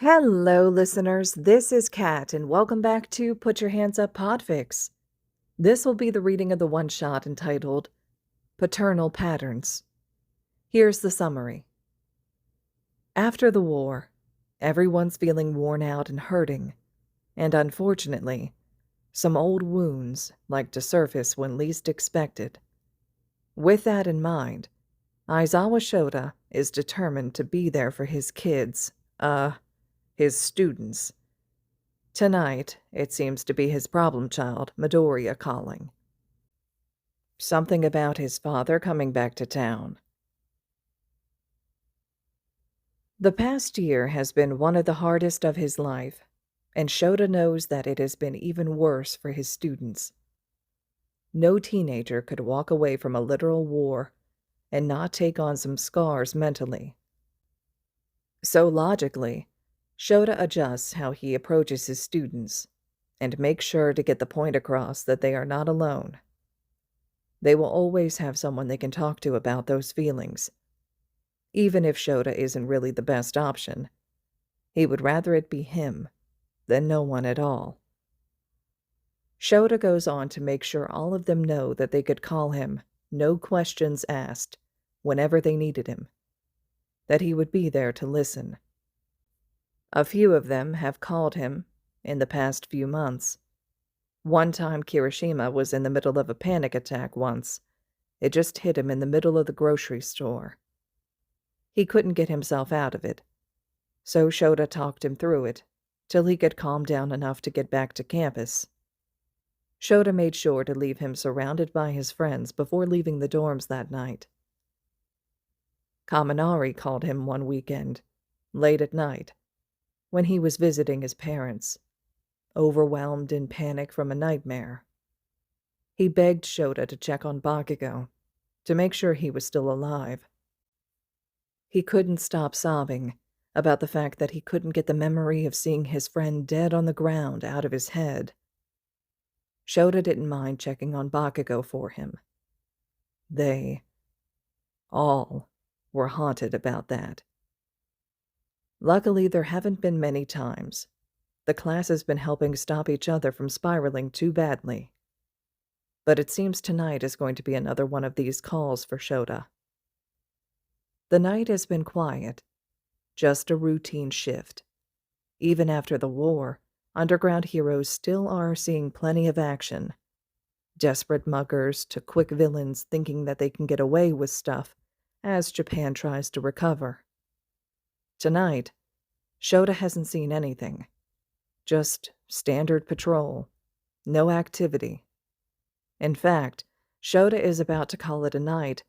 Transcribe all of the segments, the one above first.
Hello, listeners. This is Kat, and welcome back to Put Your Hands Up Podfics. This will be the reading of the one-shot entitled Paternal Patterns. Here's the summary. After the war, everyone's feeling worn out and hurting, and unfortunately, some old wounds like to surface when least expected. With that in mind, Aizawa Shouta is determined to be there for his kids, his students. Tonight, it seems to be his problem child, Midoriya, calling. Something about his father coming back to town. The past year has been one of the hardest of his life, and Shouta knows that it has been even worse for his students. No teenager could walk away from a literal war and not take on some scars mentally. So logically, Shouta adjusts how he approaches his students and makes sure to get the point across that they are not alone. They will always have someone they can talk to about those feelings. Even if Shouta isn't really the best option, he would rather it be him than no one at all. Shouta goes on to make sure all of them know that they could call him, no questions asked, whenever they needed him, that he would be there to listen. A few of them have called him in the past few months. One time Kirishima was in the middle of a panic attack once. It just hit him in the middle of the grocery store. He couldn't get himself out of it, so Shouta talked him through it till he could calm down enough to get back to campus. Shouta made sure to leave him surrounded by his friends before leaving the dorms that night. Kaminari called him one weekend, late at night, when he was visiting his parents, overwhelmed in panic from a nightmare. He begged Shouta to check on Bakugo, to make sure he was still alive. He couldn't stop sobbing about the fact that he couldn't get the memory of seeing his friend dead on the ground out of his head. Shouta didn't mind checking on Bakugo for him. They all were haunted about that. Luckily, there haven't been many times. The class has been helping stop each other from spiraling too badly. But it seems tonight is going to be another one of these calls for Shouta. The night has been quiet, just a routine shift. Even after the war, underground heroes still are seeing plenty of action. Desperate muggers to quick villains thinking that they can get away with stuff as Japan tries to recover. Tonight, Shouta hasn't seen anything. Just standard patrol. No activity. In fact, Shouta is about to call it a night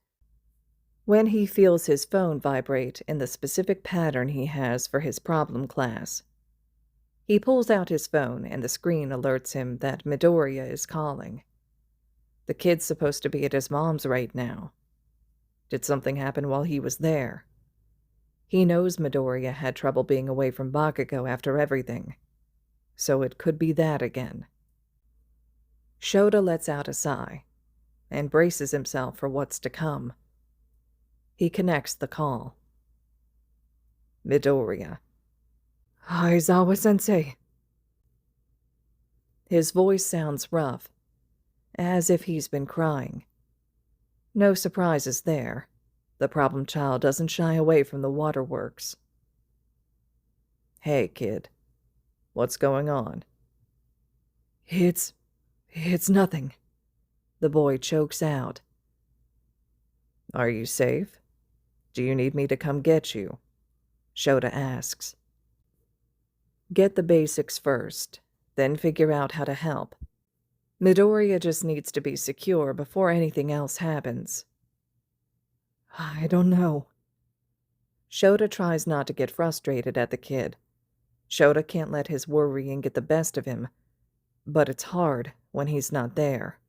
when he feels his phone vibrate in the specific pattern he has for his problem class. He pulls out his phone and the screen alerts him that Midoriya is calling. The kid's supposed to be at his mom's right now. Did something happen while he was there? He knows Midoriya had trouble being away from Bakugo after everything, so it could be that again. Shouta lets out a sigh and braces himself for what's to come. He connects the call. Midoriya. Aizawa-sensei. His voice sounds rough, as if he's been crying. No surprises there. The problem child doesn't shy away from the waterworks. Hey, kid. What's going on? It's nothing. The boy chokes out. Are you safe? Do you need me to come get you? Shouta asks. Get the basics first, then figure out how to help. Midoriya just needs to be secure before anything else happens. I don't know. Shouta tries not to get frustrated at the kid. Shouta can't let his worrying get the best of him, but it's hard when he's not there.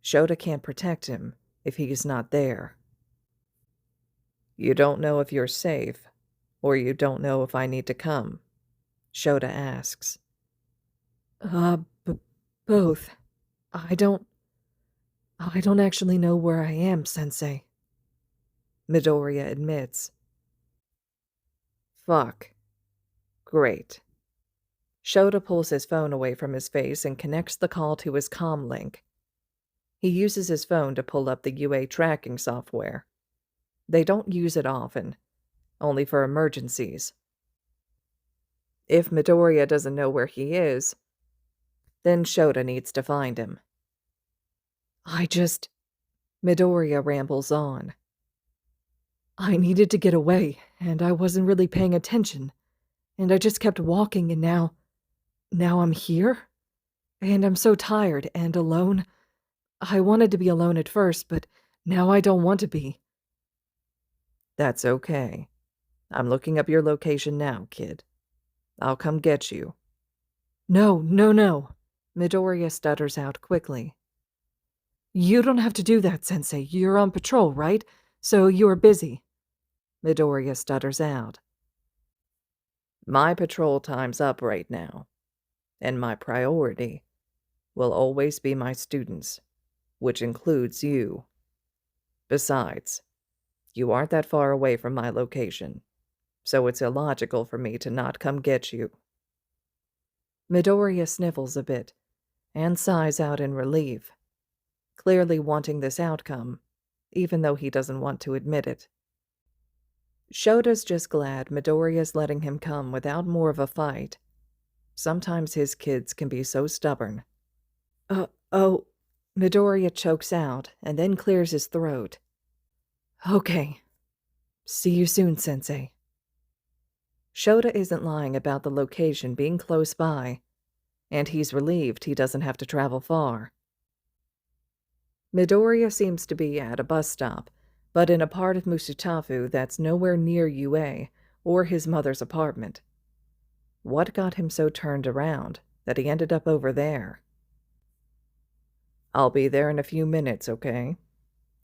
Shouta can't protect him if he's not there. You don't know if you're safe, or you don't know if I need to come? Shouta asks. Both. I don't actually know where I am, Sensei. Midoriya admits. Fuck. Great. Shouta pulls his phone away from his face and connects the call to his comm link. He uses his phone to pull up the UA tracking software. They don't use it often, only for emergencies. If Midoriya doesn't know where he is, then Shouta needs to find him. Midoriya rambles on. I needed to get away, and I wasn't really paying attention, and I just kept walking, and now I'm here, and I'm so tired and alone. I wanted to be alone at first, but now I don't want to be. That's okay. I'm looking up your location now, kid. I'll come get you. No. Midoriya stutters out quickly. You don't have to do that, Sensei. You're on patrol, right? So you are busy. Midoriya stutters out. My patrol time's up right now, and my priority will always be my students, which includes you. Besides, you aren't that far away from my location, so it's illogical for me to not come get you. Midoriya sniffles a bit and sighs out in relief, clearly wanting this outcome, even though he doesn't want to admit it. Shota's just glad Midoriya's letting him come without more of a fight. Sometimes his kids can be so stubborn. Midoriya chokes out and then clears his throat. Okay. See you soon, Sensei. Shouta isn't lying about the location being close by, and he's relieved he doesn't have to travel far. Midoriya seems to be at a bus stop, but in a part of Musutafu that's nowhere near UA or his mother's apartment. What got him so turned around that he ended up over there? I'll be there in a few minutes, okay?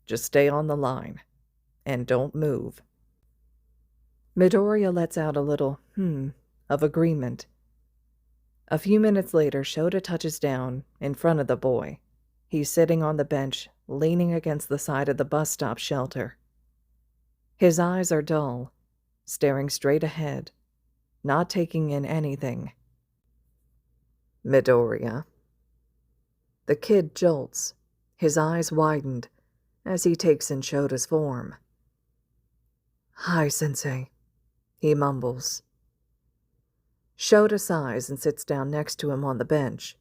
Just stay on the line, and don't move. Midoriya lets out a little of agreement. A few minutes later, Shouta touches down in front of the boy. He's sitting on the bench, leaning against the side of the bus stop shelter. His eyes are dull, staring straight ahead, not taking in anything. Midoriya. The kid jolts, his eyes widened, as he takes in Shota's form. Hi, Sensei, he mumbles. Shouta sighs and sits down next to him on the bench.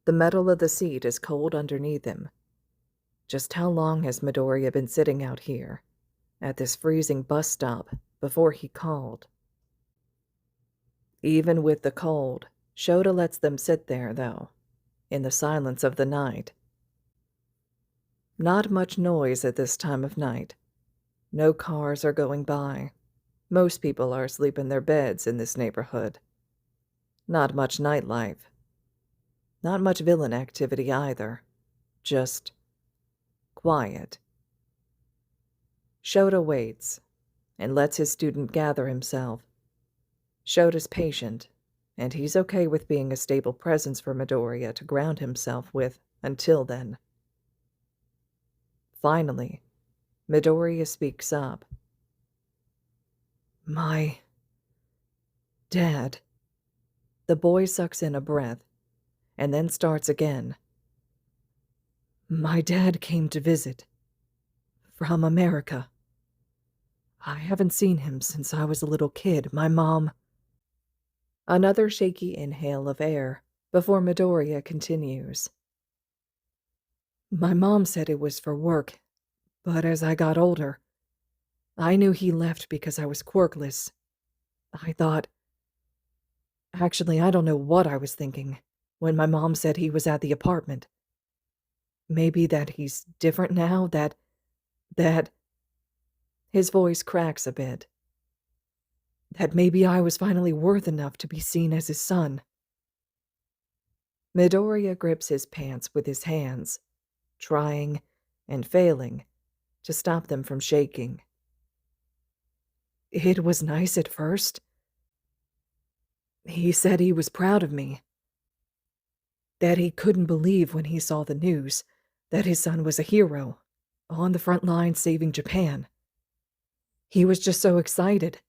The metal of the seat is cold underneath him. Just how long has Midoriya been sitting out here, at this freezing bus stop, before he called? Even with the cold, Shouta lets them sit there, though, in the silence of the night. Not much noise at this time of night. No cars are going by. Most people are asleep in their beds in this neighborhood. Not much nightlife. Not much villain activity either. Just quiet. Shouta waits and lets his student gather himself. Shota's patient, and he's okay with being a stable presence for Midoriya to ground himself with until then. Finally, Midoriya speaks up. My dad. The boy sucks in a breath, and then starts again. My dad came to visit. From America. I haven't seen him since I was a little kid. My mom... Another shaky inhale of air before Midoriya continues. My mom said it was for work, but as I got older, I knew he left because I was quirkless. I thought... Actually, I don't know what I was thinking when my mom said he was at the apartment. Maybe that he's different now, that... His voice cracks a bit. That maybe I was finally worth enough to be seen as his son. Midoriya grips his pants with his hands, trying and failing to stop them from shaking. It was nice at first. He said he was proud of me. That he couldn't believe when he saw the news that his son was a hero, on the front line saving Japan. He was just so excited,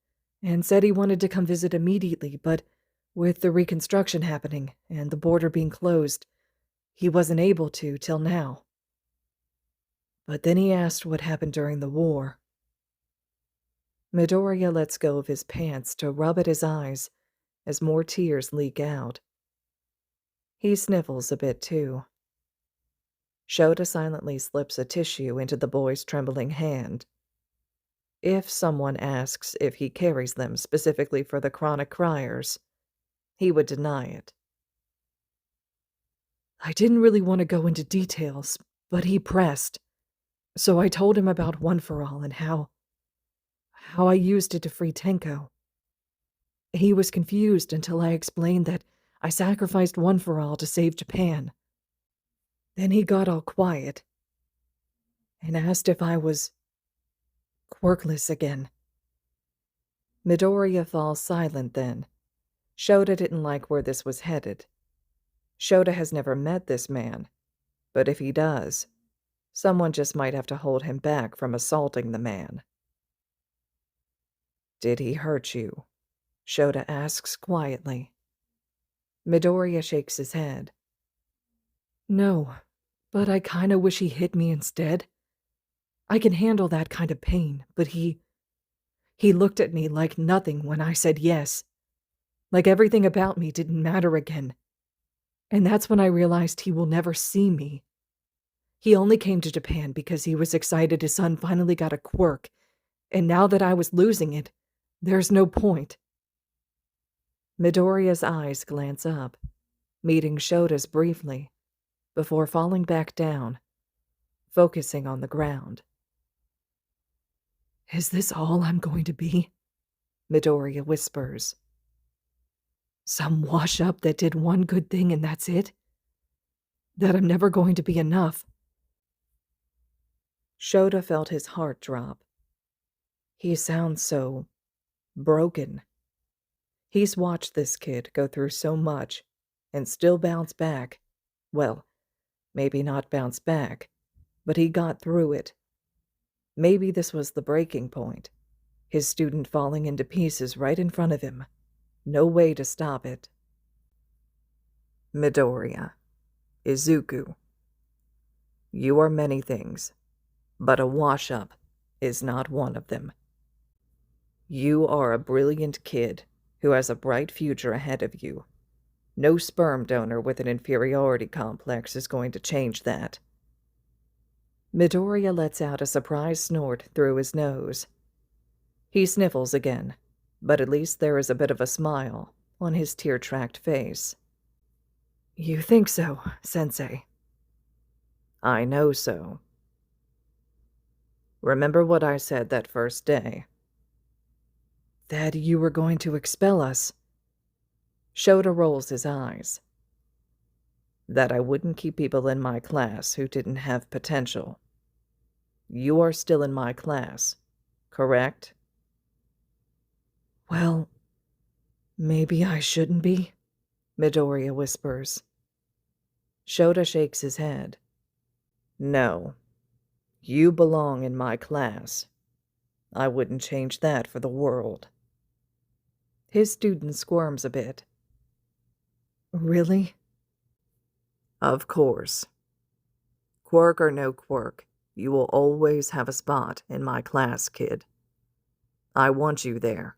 and said he wanted to come visit immediately, but with the reconstruction happening and the border being closed, he wasn't able to till now. But then he asked what happened during the war. Midoriya lets go of his pants to rub at his eyes as more tears leak out. He sniffles a bit too. Shouta silently slips a tissue into the boy's trembling hand. If someone asks if he carries them specifically for the chronic criers, he would deny it. I didn't really want to go into details, but he pressed. So I told him about One for All and how I used it to free Tenko. He was confused until I explained that I sacrificed One for All to save Japan. Then he got all quiet and asked if I was quirkless again. Midoriya falls silent then. Shouta didn't like where this was headed. Shouta has never met this man, but if he does, someone just might have to hold him back from assaulting the man. Did he hurt you? Shouta asks quietly. Midoriya shakes his head. No, but I kinda wish he hit me instead. I can handle that kind of pain, but he looked at me like nothing when I said yes. Like everything about me didn't matter again. And that's when I realized he will never see me. He only came to Japan because he was excited his son finally got a quirk, and now that I was losing it, there's no point. Midoriya's eyes glance up, meeting Shota's briefly, before falling back down, focusing on the ground. Is this all I'm going to be? Midoriya whispers. Some wash-up that did one good thing and that's it? That I'm never going to be enough? Shouta felt his heart drop. He sounds so broken. He's watched this kid go through so much and still bounce back. Well, maybe not bounce back, but he got through it. Maybe this was the breaking point. His student falling into pieces right in front of him. No way to stop it. Midoriya, Izuku. You are many things, but a wash-up is not one of them. You are a brilliant kid who has a bright future ahead of you. No sperm donor with an inferiority complex is going to change that. Midoriya lets out a surprised snort through his nose. He sniffles again, but at least there is a bit of a smile on his tear-tracked face. You think so, Sensei? I know so. Remember what I said that first day? That you were going to expel us. Shouta rolls his eyes. That I wouldn't keep people in my class who didn't have potential. You are still in my class, correct? Well, maybe I shouldn't be, Midoriya whispers. Shouta shakes his head. No, you belong in my class. I wouldn't change that for the world. His student squirms a bit. Really? Of course. Quirk or no quirk, you will always have a spot in my class, kid. I want you there.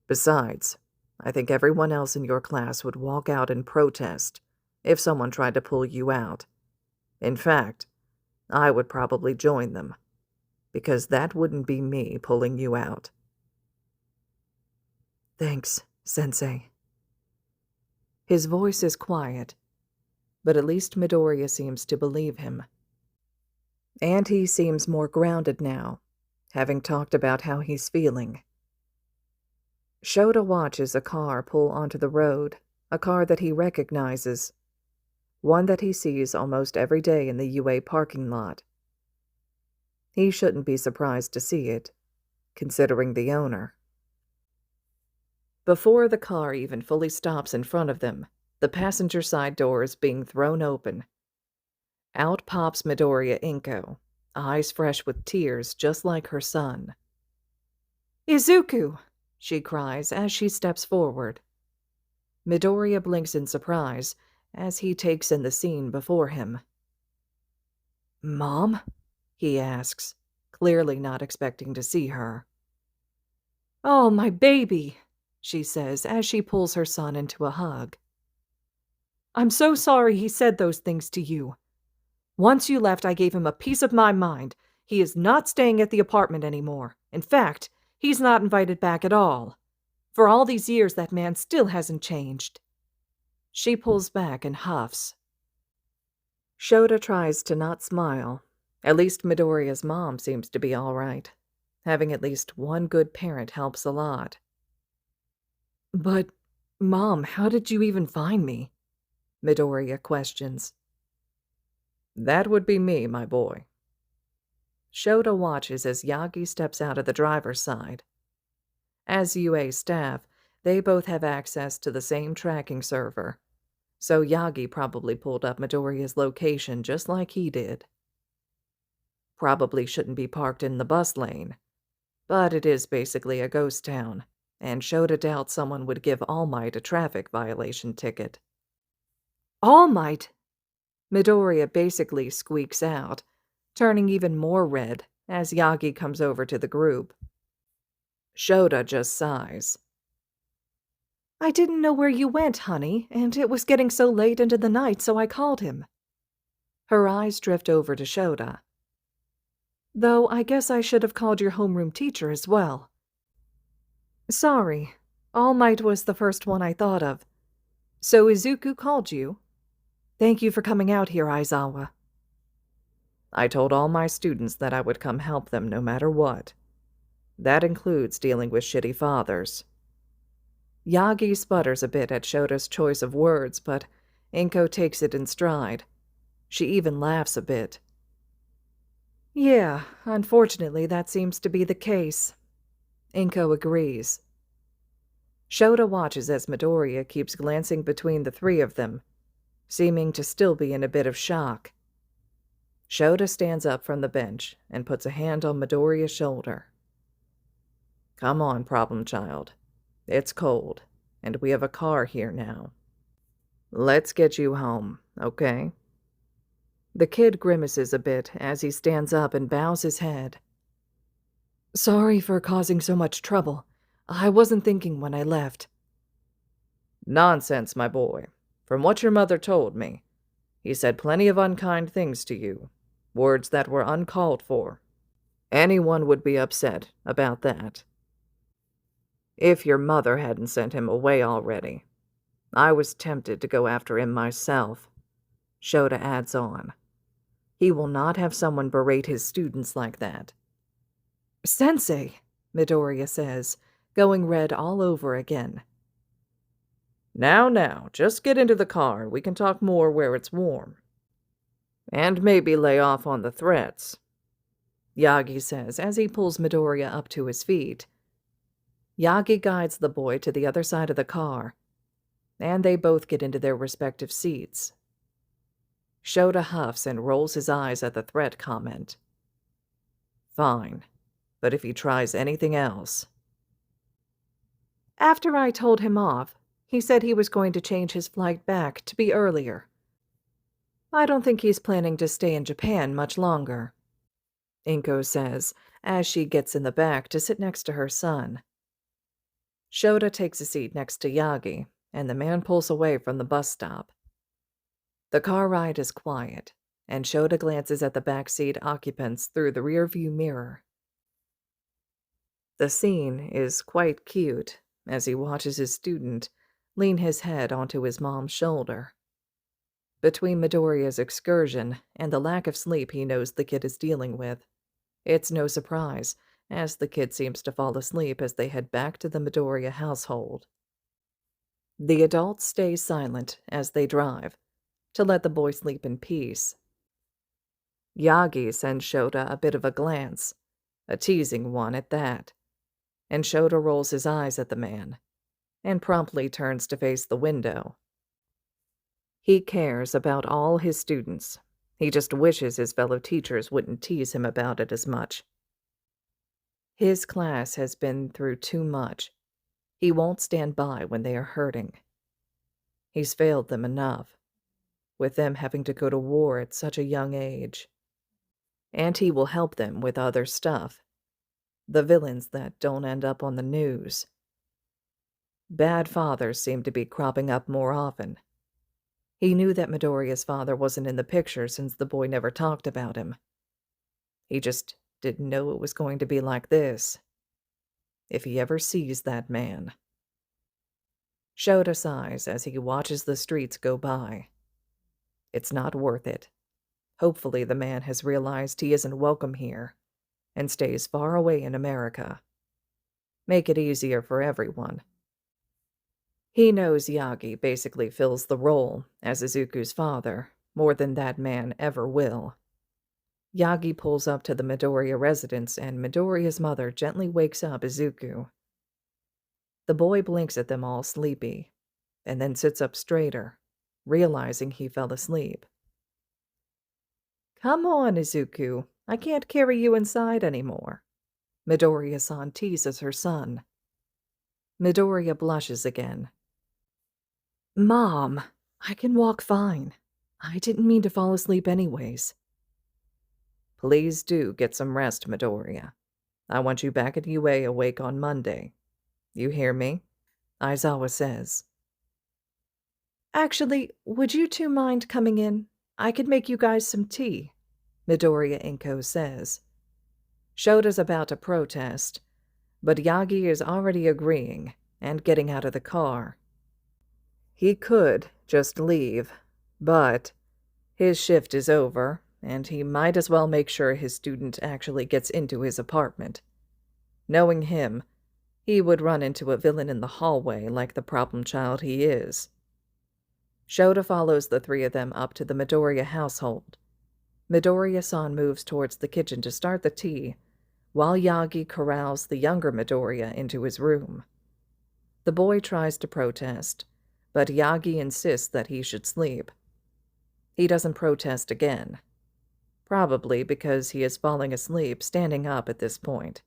Besides, I think everyone else in your class would walk out and protest if someone tried to pull you out. In fact, I would probably join them, because that wouldn't be me pulling you out. Thanks, Sensei. His voice is quiet, but at least Midoriya seems to believe him. And he seems more grounded now, having talked about how he's feeling. Shouta watches a car pull onto the road, a car that he recognizes, one that he sees almost every day in the UA parking lot. He shouldn't be surprised to see it, considering the owner. Before the car even fully stops in front of them, the passenger side door is being thrown open. Out pops Midoriya Inko, eyes fresh with tears just like her son. Izuku! she cries as she steps forward. Midoriya blinks in surprise as he takes in the scene before him. "Mom?" he asks, clearly not expecting to see her. "Oh, my baby," she says as she pulls her son into a hug. "I'm so sorry he said those things to you. Once you left, I gave him a piece of my mind. He is not staying at the apartment anymore. In fact, he's not invited back at all. For all these years, that man still hasn't changed." She pulls back and huffs. Shouta tries to not smile. At least Midoriya's mom seems to be all right. Having at least one good parent helps a lot. "But, Mom, how did you even find me?" Midoriya questions. "That would be me, my boy." Shouta watches as Yagi steps out of the driver's side. As UA staff, they both have access to the same tracking server, so Yagi probably pulled up Midoriya's location just like he did. Probably shouldn't be parked in the bus lane, but it is basically a ghost town, and Shouta doubts someone would give All Might a traffic violation ticket. "All Might?" Midoriya basically squeaks out, turning even more red as Yagi comes over to the group. Shouta just sighs. "I didn't know where you went, honey, and it was getting so late into the night, so I called him." Her eyes drift over to Shouta. "Though I guess I should have called your homeroom teacher as well." "Sorry, All Might was the first one I thought of. So Izuku called you? Thank you for coming out here, Aizawa." "I told all my students that I would come help them no matter what. That includes dealing with shitty fathers." Yagi sputters a bit at Shota's choice of words, but Inko takes it in stride. She even laughs a bit. "Yeah, unfortunately that seems to be the case." Inko agrees. Shouta watches as Midoriya keeps glancing between the three of them, seeming to still be in a bit of shock. Shouta stands up from the bench and puts a hand on Midoriya's shoulder. "Come on, problem child. It's cold, and we have a car here now. Let's get you home, okay?" The kid grimaces a bit as he stands up and bows his head. "Sorry for causing so much trouble. I wasn't thinking when I left." "Nonsense, my boy. From what your mother told me, he said plenty of unkind things to you, words that were uncalled for. Anyone would be upset about that. If your mother hadn't sent him away already. I was tempted to go after him myself," Shouta adds on. "He will not have someone berate his students like that." "Sensei," Midoriya says, going red all over again. Now, just get into the car and we can talk more where it's warm. And maybe lay off on the threats," Yagi says as he pulls Midoriya up to his feet. Yagi guides the boy to the other side of the car, and they both get into their respective seats. Shouta huffs and rolls his eyes at the threat comment. "Fine, but if he tries anything else..." "After I told him off, he said he was going to change his flight back to be earlier. I don't think he's planning to stay in Japan much longer," Inko says as she gets in the back to sit next to her son. Shouta takes a seat next to Yagi, and the man pulls away from the bus stop. The car ride is quiet, and Shouta glances at the backseat occupants through the rearview mirror. The scene is quite cute as he watches his student lean his head onto his mom's shoulder. Between Midoriya's excursion and the lack of sleep he knows the kid is dealing with, it's no surprise, as the kid seems to fall asleep as they head back to the Midoriya household. The adults stay silent as they drive, to let the boy sleep in peace. Yagi sends Shouta a bit of a glance, a teasing one at that, and Shouta rolls his eyes at the man, and promptly turns to face the window. He cares about all his students. He just wishes his fellow teachers wouldn't tease him about it as much. His class has been through too much, He won't stand by when they are hurting. He's failed them enough, with them having to go to war at such a young age. And he will help them with other stuff, the villains that don't end up on the news. Bad fathers seem to be cropping up more often. He knew that Midoriya's father wasn't in the picture since the boy never talked about him. He just didn't know it was going to be like this. If he ever sees that man. Shouta sighs as he watches the streets go by. It's not worth it. Hopefully the man has realized he isn't welcome here and stays far away in America. Make it easier for everyone. He knows Yagi basically fills the role as Izuku's father more than that man ever will. Yagi pulls up to the Midoriya residence and Midoriya's mother gently wakes up Izuku. The boy blinks at them all sleepy and then sits up straighter, realizing he fell asleep. "Come on, Izuku. I can't carry you inside anymore." Midoriya-san teases her son. Midoriya blushes again. "Mom, I can walk fine. I didn't mean to fall asleep anyways." "Please do get some rest, Midoriya. I want you back at UA awake on Monday. You hear me?" Aizawa says. "Actually, would you two mind coming in? I could make you guys some tea," Midoriya Inko says. Shota's about to protest, but Yagi is already agreeing and getting out of the car. He could just leave, but his shift is over, and he might as well make sure his student actually gets into his apartment. Knowing him, he would run into a villain in the hallway like the problem child he is. Shouta follows the three of them up to the Midoriya household. Midoriya-san moves towards the kitchen to start the tea, while Yagi corrals the younger Midoriya into his room. The boy tries to protest, but Yagi insists that he should sleep. He doesn't protest again, probably because he is falling asleep standing up at this point.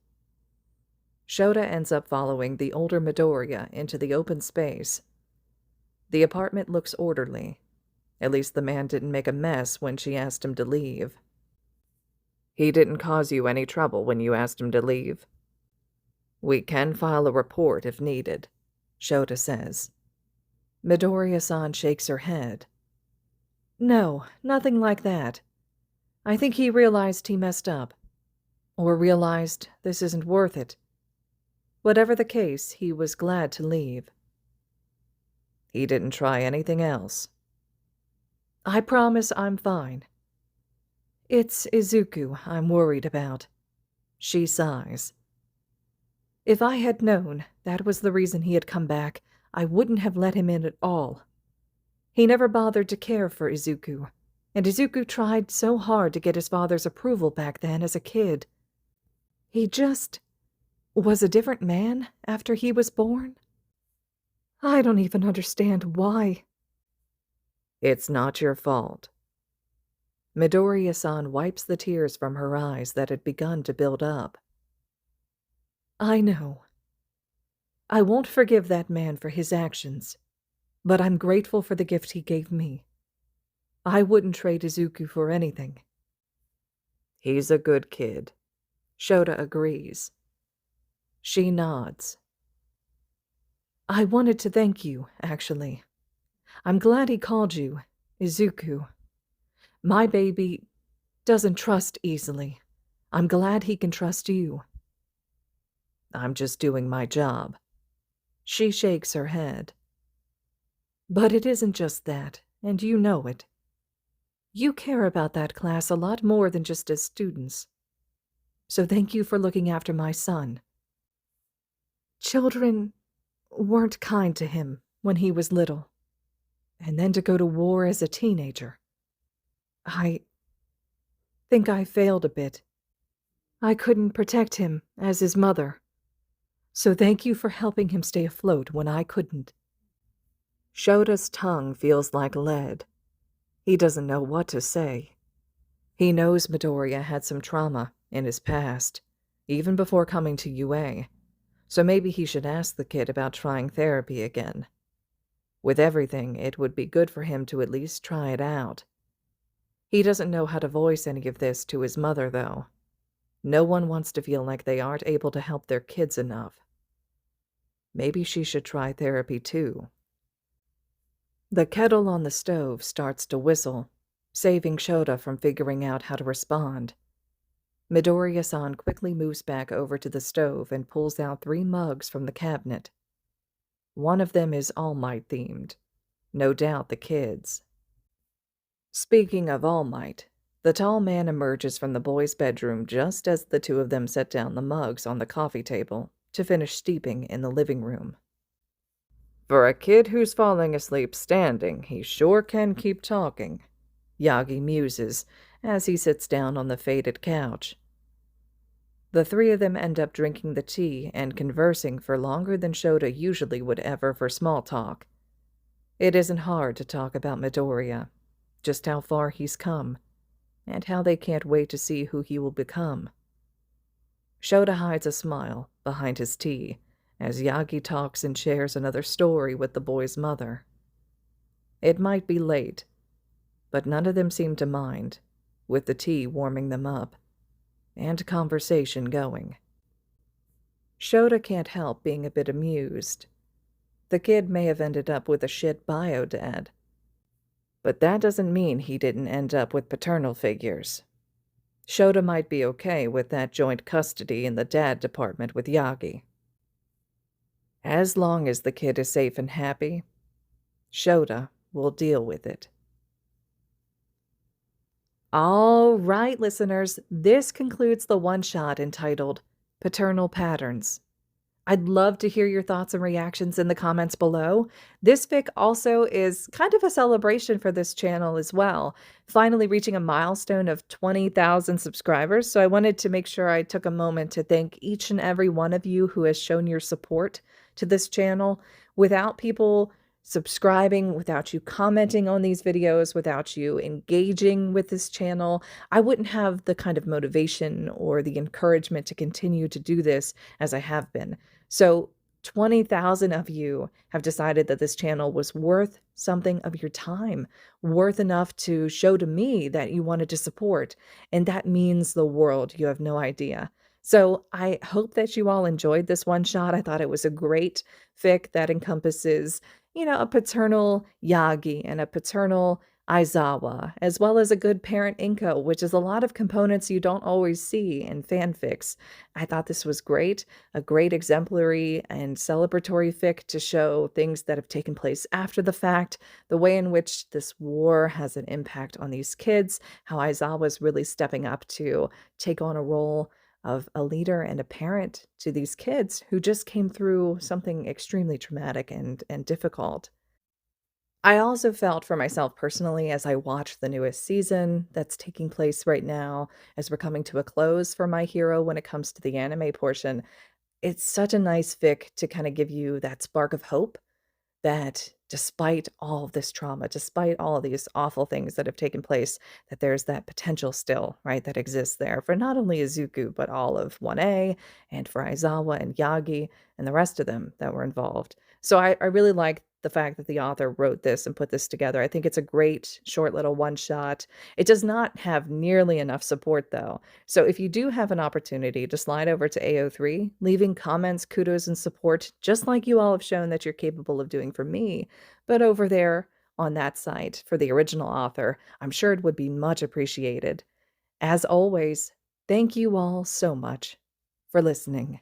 Shouta ends up following the older Midoriya into the open space. The apartment looks orderly. At least the man didn't make a mess when she asked him to leave. "He didn't cause you any trouble when you asked him to leave?" "We can file a report if needed," Shouta says. Midoriya-san shakes her head. "No, nothing like that. I think he realized he messed up. Or realized this isn't worth it. Whatever the case, he was glad to leave." "He didn't try anything else?" "I promise I'm fine. It's Izuku I'm worried about." She sighs. "If I had known that was the reason he had come back, I wouldn't have let him in at all. He never bothered to care for Izuku, and Izuku tried so hard to get his father's approval back then as a kid. He just was a different man after he was born. I don't even understand why." "It's not your fault." Midoriya-san wipes the tears from her eyes that had begun to build up. "I know. I won't forgive that man for his actions, but I'm grateful for the gift he gave me. I wouldn't trade Izuku for anything." "He's a good kid." Shouta agrees. She nods. "I wanted to thank you, actually. I'm glad he called you Izuku. My baby doesn't trust easily. I'm glad he can trust you." "I'm just doing my job." She shakes her head. "But it isn't just that, and you know it. You care about that class a lot more than just as students. So thank you for looking after my son. Children weren't kind to him when he was little, and then to go to war as a teenager. I think I failed a bit. I couldn't protect him as his mother. So thank you for helping him stay afloat when I couldn't." Shota's tongue feels like lead. He doesn't know what to say. He knows Midoriya had some trauma in his past, even before coming to UA, So maybe he should ask the kid about trying therapy again. With everything, it would be good for him to at least try it out. He doesn't know how to voice any of this to his mother, though. No one wants to feel like they aren't able to help their kids enough. Maybe she should try therapy too. The kettle on the stove starts to whistle, saving Shouta from figuring out how to respond. Midoriya-san quickly moves back over to the stove and pulls out 3 mugs from the cabinet. One of them is All Might themed. No doubt the kids. Speaking of All Might, the tall man emerges from the boys' bedroom just as the two of them set down the mugs on the coffee table to finish steeping in the living room. For a kid who's falling asleep standing, he sure can keep talking, Yagi muses as he sits down on the faded couch. The 3 of them end up drinking the tea and conversing for longer than Shouta usually would ever for small talk. It isn't hard to talk about Midoriya, just how far he's come, and how they can't wait to see who he will become. Shouta hides a smile behind his tea as Yagi talks and shares another story with the boy's mother. It might be late, but none of them seem to mind, with the tea warming them up and conversation going. Shouta can't help being a bit amused. The kid may have ended up with a shit bio dad, but that doesn't mean he didn't end up with paternal figures. Shouta might be okay with that joint custody in the dad department with Yagi. As long as the kid is safe and happy, Shouta will deal with it. All right, listeners, this concludes the one-shot entitled Paternal Patterns. I'd love to hear your thoughts and reactions in the comments below. This fic also is kind of a celebration for this channel as well, finally reaching a milestone of 20,000 subscribers, so I wanted to make sure I took a moment to thank each and every one of you who has shown your support to this channel. Without people subscribing, without you commenting on these videos, without you engaging with this channel, I wouldn't have the kind of motivation or the encouragement to continue to do this as I have been. So 20,000 of you have decided that this channel was worth something of your time, worth enough to show to me that you wanted to support, and that means the world. You have no idea. So I hope that you all enjoyed this one shot. I thought it was a great fic that encompasses, a paternal Yagi and a paternal Aizawa, as well as a good parent Inko, which is a lot of components you don't always see in fanfics. I thought this was great, a great exemplary and celebratory fic to show things that have taken place after the fact, the way in which this war has an impact on these kids, how Aizawa is really stepping up to take on a role of a leader and a parent to these kids who just came through something extremely traumatic and difficult. I also felt for myself personally as I watched the newest season that's taking place right now as we're coming to a close for My Hero when it comes to the anime portion. It's such a nice fic to kind of give you that spark of hope that despite all of this trauma, despite all of these awful things that have taken place, that there's that potential still, right, that exists there for not only Izuku, but all of 1A and for Aizawa and Yagi and the rest of them that were involved. So I really like the fact that the author wrote this and put this together. I think it's a great short little one shot. It does not have nearly enough support though. So if you do have an opportunity to slide over to AO3, leaving comments, kudos, and support, just like you all have shown that you're capable of doing for me, but over there on that site for the original author, I'm sure it would be much appreciated. As always, thank you all so much for listening.